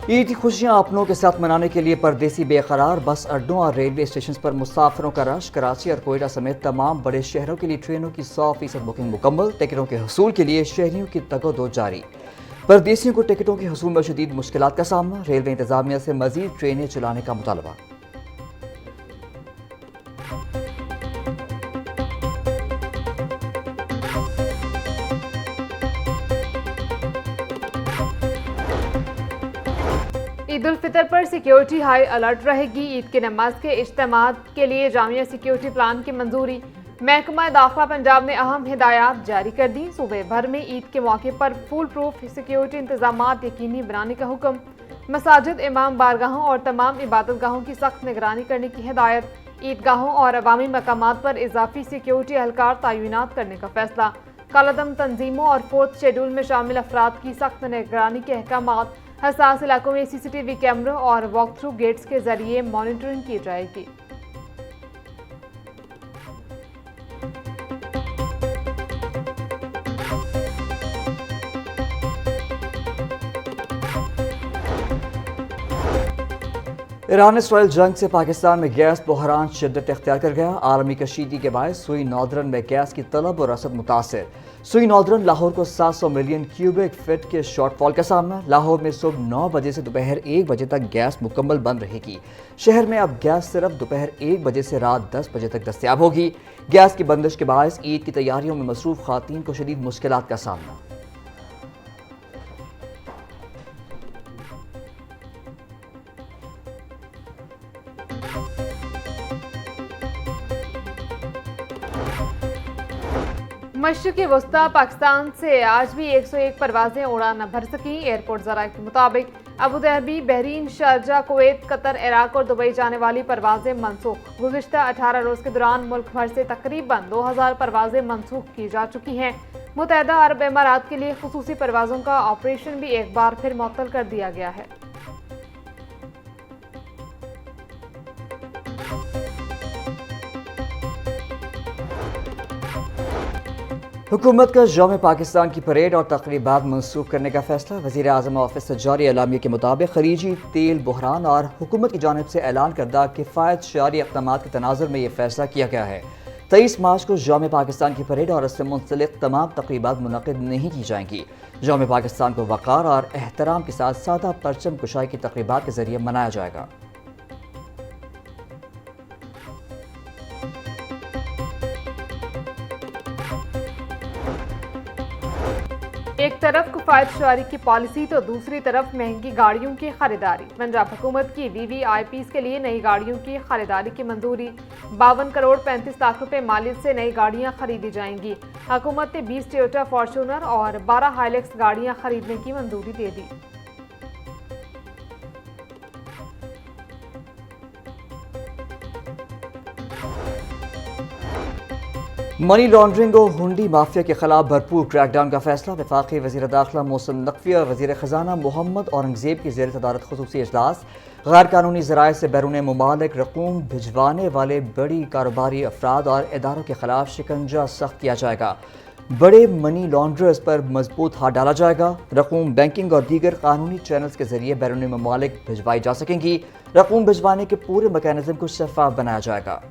ईद की खुशियां अपनों के साथ मनाने के लिए परदेसी बेकरार। बस अड्डों और रेलवे स्टेशन पर मुसाफिरों का रश। कराची और कोयटा समेत तमाम बड़े शहरों के लिए ट्रेनों की 100% बुकिंग मुकम्मल। टिकटों के हसूल के लिए शहरियों की तगोदो जारी। परदेसियों को टिकटों के हसूल में शदीद मुश्किलात का सामना। रेलवे इंतजामिया से मजीद ट्रेनें चलाने का मुतालबा। ईद उल फितर पर सिक्योरिटी हाई अलर्ट रहेगी। ईद की नमाज के इज्तिमात के लिए जामिया सिक्योरिटी प्लान की मंजूरी। महकमा दाखिला पंजाब ने अहम हिदायत जारी कर दी। सूबे भर में ईद के मौके पर फुल प्रूफ सिक्योरिटी इंतजाम यकीनी बनाने का हुक्म। मसाजिद, इमाम बारगाहों और तमाम इबादत गाहों की सख्त निगरानी करने की हिदायत। ईदगाहों और अवामी मकामात पर इजाफी सिक्योरिटी एहलकार तैनात करने का फैसला। कालादम तंजीमों और फोर्थ शेड्यूल में शामिल अफराद की सख्त निगरानी के अहकामात। हसास इलाकों में सीसीटीवी कैमरों और वॉक थ्रू गेट्स के जरिए मॉनिटरिंग की जाएगी। ईरान इसराइल जंग से पाकिस्तान में गैस बहरान शिद्दत इख्तियार कर गया। आलमी कशीदगी के बायस सुई नॉर्दर्न में गैस की तलब और रसद मुतासर। सुई नॉर्दर्न लाहौर को 700 मिलियन क्यूबिक फीट के शॉर्टफॉल का सामना। लाहौर में सुबह 9 बजे से दोपहर 1 बजे तक गैस मुकम्मल बंद रहेगी। शहर में अब गैस सिर्फ दोपहर 1 बजे से रात 10 बजे तक दस्तयाब होगी। गैस की बंदिश के बायस ईद की तैयारियों में मसरूफ खातीन को शदीद मुश्किलात का सामना। मशरिक़ी वस्ता पाकिस्तान से आज भी 101 परवाजें उड़ान न भर सकी। एयरपोर्ट ज़राए के मुताबिक Abu Dhabi, Bahrain, Sharjah, Kuwait, Qatar, Iraq और दुबई जाने वाली परवाजें मनसूख। गुज़िश्ता 18 रोज़ के दौरान मुल्क भर से तकरीबन 2000 परवाजें मनसूख की जा चुकी हैं। मुत्तहदा अरब इमारात के लिए खुसूसी परवाजों का ऑपरेशन भी एक बार फिर मुअत्तल कर दिया गया है। हुकूमत का यौम पाकिस्तान की परेड और तकरीबात मनसूख करने का फैसला। वज़ीर आज़म ऑफिस से जारी एलामिया के मुताबिक खरीजी तेल बहरान और हुकूमत की जानिब से ऐलान करदा किफ़ायत शारी इक़दामात के तनाज़ुर में यह फैसला किया गया है। 23 मार्च को यौम पाकिस्तान की परेड और इससे मुंसलिक तमाम तकरीबात मुनक़िद नहीं की जाएंगी। यौम पाकिस्तान को वक़ार और एहतराम के साथ सादा परचम कुशाई की तकरीबात के जरिए मनाया जाएगा। एक तरफ किफायत शुमारी की पॉलिसी तो दूसरी तरफ महंगी गाड़ियों की खरीदारी। पंजाब हुकूमत की VVIPs के लिए नई गाड़ियों की खरीदारी की मंजूरी। 52 करोड़ 35 लाख रुपए मालियत से नई गाड़ियां खरीदी जाएंगी। हुकूमत ने 20 टोयोटा फॉर्च्यूनर और 12 हाइलेक्स गाड़ियां खरीदने की मंजूरी दे दी। मनी लॉन्ड्रिंग और हुंडी माफिया के खिलाफ भरपूर क्रैकडाउन का फैसला। वफाकी वज़ीर दाखिला मोहसिन नकवी और वज़ीर ख़जाना मोहम्मद औरंगज़ेब की ज़ेर सदारत ख़ुसूसी इजलास। गैर कानूनी ज़राए से बैरून मुमालिक रकूम भिजवाने वाले बड़ी कारोबारी अफराद और इदारों के खिलाफ शिकंजा सख्त किया जाएगा। बड़े मनी लॉन्ड्रर्स पर मजबूत हाथ डाला जाएगा। रकूम बैंकिंग और दीगर कानूनी चैनल्स के जरिए बैरून मुमालिक भिजवाई जा सकेंगी। रकूम भिजवाने के पूरे मैकेनिज्म को शफाफ बनाया जाएगा।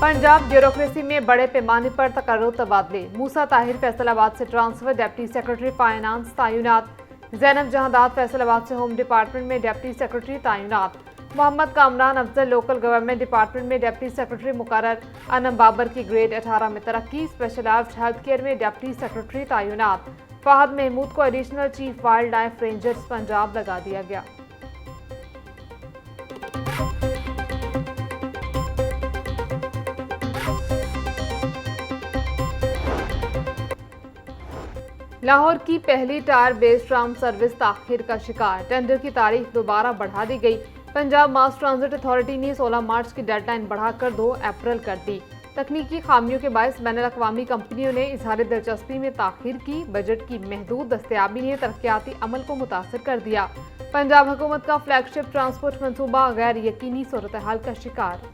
पंजाब ब्यूरोक्रेसी में बड़े पैमाने पर तकर्रुर तबादले। मूसा ताहिर फैसलाबाद से ट्रांसफर, डिप्टी सेक्रेटरी फाइनेंस तैनात। ज़ैनब जहांदाद फैसलाबाद से होम डिपार्टमेंट में डिप्टी सेक्रेटरी तैनात। Mohammad Kamran Afzal local government department में डिप्टी सेक्रेटरी मुकर्रर। अनम बाबर की ग्रेड 18 में तरक्की। स्पेशलाइज्ड हेल्थ केयर में डिप्टी सेक्रेटरी तैनात। फहद महमूद को additional chief wildlife rangers Punjab लगा दिया गया। लाहौर की पहली टायर बेस्ड ट्राम सर्विस ताखिर का शिकार। टेंडर की तारीख दोबारा बढ़ा दी गई। पंजाब मास ट्रांजिट अथॉरिटी ने 16 मार्च की डेडलाइन बढ़ाकर 2 अप्रैल कर दी। तकनीकी खामियों के बायस बैनुल-अक़वामी कंपनियों ने इजहार दिलचस्पी में ताखिर की। बजट की महदूद दस्तयाबी ने तरक्याती अमल को मुतासर कर दिया। पंजाब हुकूमत का फ्लैगशिप ट्रांसपोर्ट मंसूबा गैर यकीनी सूरत हाल का शिकार।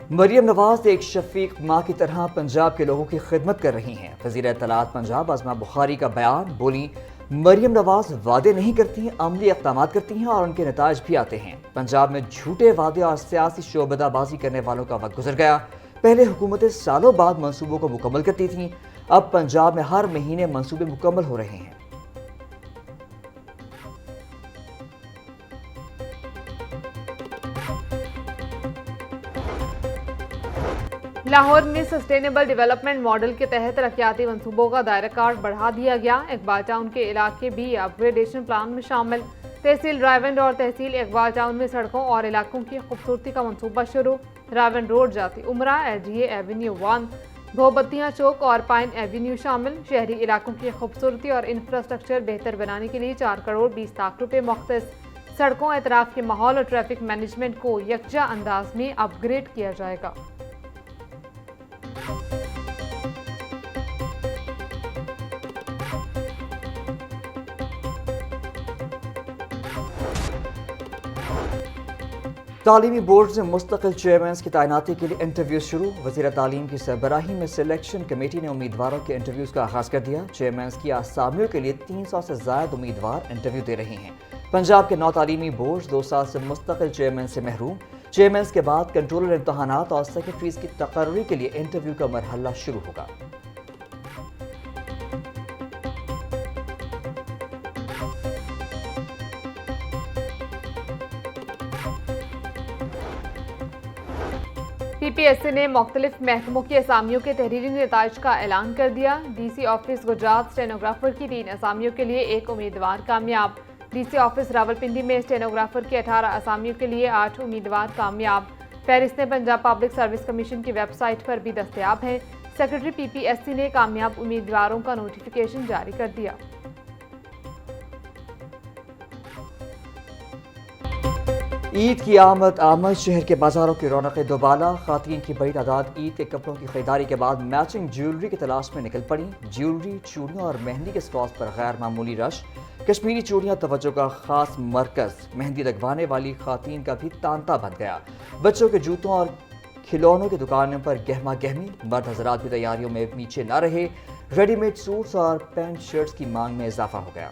मरियम नवाज एक शफीक माँ की तरह पंजाब के लोगों की खिदमत कर रही हैं। वज़ीर इत्तलात पंजाब आज़मा बुखारी का बयान। बोली, मरियम नवाज वादे नहीं करती, अमली इक़दाम करती हैं और उनके नताज भी आते हैं। पंजाब में झूठे वादे और सियासी शोबदाबाजी करने वालों का वक्त गुजर गया। पहले हुकूमतें सालों बाद मंसूबों को मुकम्मल करती थीं, अब पंजाब में हर महीने मंसूबे मुकम्मल हो रहे हैं। लाहौर में सस्टेनेबल डेवलपमेंट मॉडल के तहत तरक्याती मंसूबों का दायरा कार बढ़ा दिया गया। इकबाल टाउन के इलाके भी अपग्रेडेशन प्लान में शामिल। तहसील रायवंड और तहसील इकबाल टाउन में सड़कों और इलाकों की खूबसूरती का मंसूबा शुरू। रायवंड रोड जाती उमरा, एजीए एवेन्यू 1, भोबत्तियाँ चौक और पाइन एवेन्यू शामिल। शहरी इलाकों की खूबसूरती और इंफ्रास्ट्रक्चर बेहतर बनाने के लिए 4 करोड़ 20 लाख रुपये मुख्तस। सड़कों, एतराफ़ के माहौल और ट्रैफिक मैनेजमेंट को यकजा अंदाज में अपग्रेड किया जाएगा। तालीमी बोर्ड से मुस्तकिल चेयरमैन की तैनाती के लिए इंटरव्यू शुरू। वज़ीर तालीम की सरबराही में सिलेक्शन कमेटी ने उम्मीदवारों के इंटरव्यूज़ का आगाज़ कर दिया। चेयरमैन की आसामियों के लिए 300 से ज़ायद उम्मीदवार इंटरव्यू दे रहे हैं। पंजाब के 9 तालीमी बोर्ड 2 साल से मुस्तकिल चेयरमैन से महरूम। चेयरमैन के बाद कंट्रोलर इम्तहानात और सेक्रेटरीज की तकर्री के लिए इंटरव्यू का मरहला शुरू होगा। PPSC ने मुख्तलिफ महकमों की असामियों के तहरीरी नताइज का ऐलान कर दिया। DC ऑफिस गुजरात स्टेनोग्राफर की 3 असामियों के लिए 1 उम्मीदवार कामयाब। DC ऑफिस रावलपिंडी में स्टेनोग्राफर की 18 असामियों के लिए 8 उम्मीदवार कामयाब। फहरिस्तें पंजाब पब्लिक सर्विस कमीशन की वेबसाइट पर भी दस्तयाब हैं। सेक्रेटरी PPSC ने कामयाब उम्मीदवारों का नोटिफिकेशन जारी कर दिया। ईद की आमद शहर के बाजारों की रौनकें दोबाला। खातीन की बड़ी तादाद ईद के कपड़ों की खरीदारी के बाद मैचिंग ज्वेलरी की तलाश में निकल पड़ी। ज्वेलरी, चूड़ियाँ और मेहंदी के स्टॉल्स पर गैर मामूली रश। कश्मीरी चूड़ियाँ तवज्जो का खास मरकज। मेहंदी लगवाने वाली खातीन का भी तांता बन गया। बच्चों के जूतों और खिलौनों की दुकानों पर गहमा गहमी। मर्द हजरात भी तैयारियों में पीछे न रहे। रेडीमेड सूट्स और पैंट शर्ट्स की मांग में इजाफा हो गया।